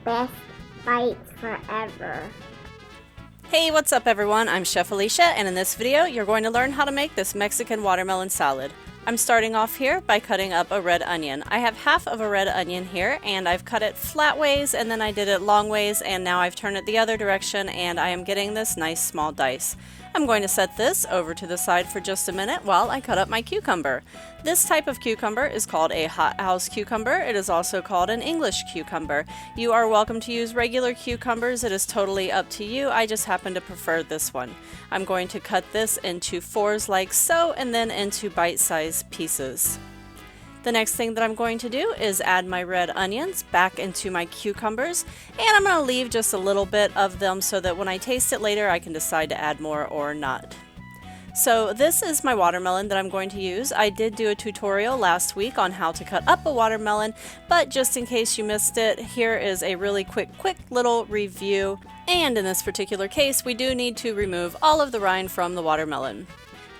Best bites forever. Hey, what's up everyone? I'm Chef Alicia, and in this video you're going to learn how to make this Mexican watermelon salad. I'm starting off here by cutting up a red onion. I have half of a red onion here, and I've cut it flat ways and then I did it long ways, and now I've turned it the other direction and I am getting this nice small dice. I'm going to set this over to the side for just a minute while I cut up my cucumber. This type of cucumber is called a hothouse cucumber. It is also called an English cucumber. You are welcome to use regular cucumbers. It is totally up to you. I just happen to prefer this one. I'm going to cut this into fours like so, and then into bite-sized pieces. The next thing that I'm going to do is add my red onions back into my cucumbers, and I'm going to leave just a little bit of them so that when I taste it later I can decide to add more or not. So this is my watermelon that I'm going to use. I did do a tutorial last week on how to cut up a watermelon, but just in case you missed it, here is a really quick little review. And in this particular case, we do need to remove all of the rind from the watermelon.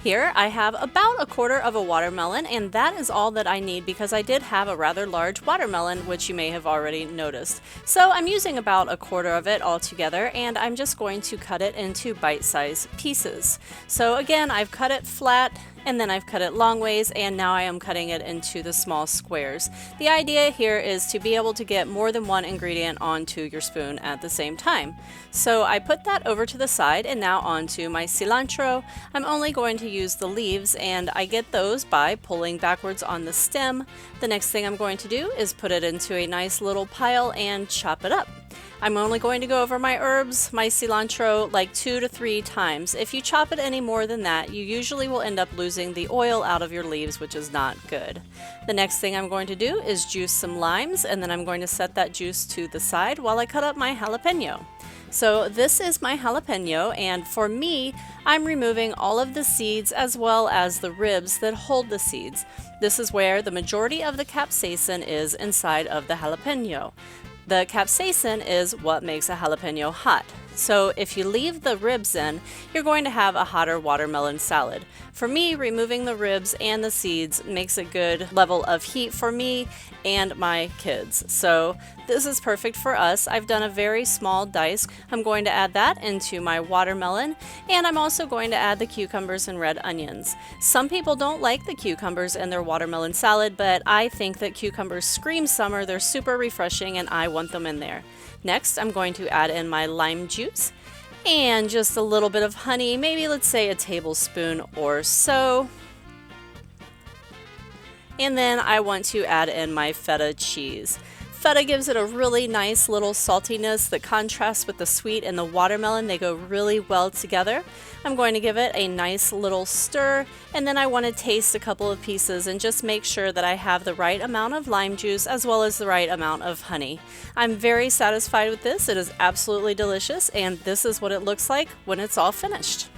Here I have about 1/4 of a watermelon, and that is all that I need because I did have a rather large watermelon, which you may have already noticed. So I'm using about 1/4 of it all together, and I'm just going to cut it into bite-sized pieces. So again, I've cut it flat, and then I've cut it long ways, and now I am cutting it into the small squares. The idea here is to be able to get more than one ingredient onto your spoon at the same time. So I put that over to the side, and now onto my cilantro. I'm only going to use the leaves, and I get those by pulling backwards on the stem. The next thing I'm going to do is put it into a nice little pile and chop it up. I'm only going to go over my herbs, my cilantro, like 2 to 3 times. If you chop it any more than that, you usually will end up losing the oil out of your leaves, which is not good. The next thing I'm going to do is juice some limes, and then I'm going to set that juice to the side while I cut up my jalapeno. So this is my jalapeno, and for me, I'm removing all of the seeds as well as the ribs that hold the seeds. This is where the majority of the capsaicin is inside of the jalapeno. The capsaicin is what makes a jalapeno hot. So if you leave the ribs in, you're going to have a hotter watermelon salad. For me, removing the ribs and the seeds makes a good level of heat for me and my kids. So this is perfect for us. I've done a very small dice. I'm going to add that into my watermelon, and I'm also going to add the cucumbers and red onions. Some people don't like the cucumbers in their watermelon salad, but I think that cucumbers scream summer. They're super refreshing, and I want them in there. Next, I'm going to add in my lime juice and just a little bit of honey, maybe let's say a tablespoon or so. And then I want to add in my feta cheese. Feta gives it a really nice little saltiness that contrasts with the sweet and the watermelon. They go really well together. I'm going to give it a nice little stir, and then I want to taste a couple of pieces and just make sure that I have the right amount of lime juice as well as the right amount of honey. I'm very satisfied with this. It is absolutely delicious, and this is what it looks like when it's all finished.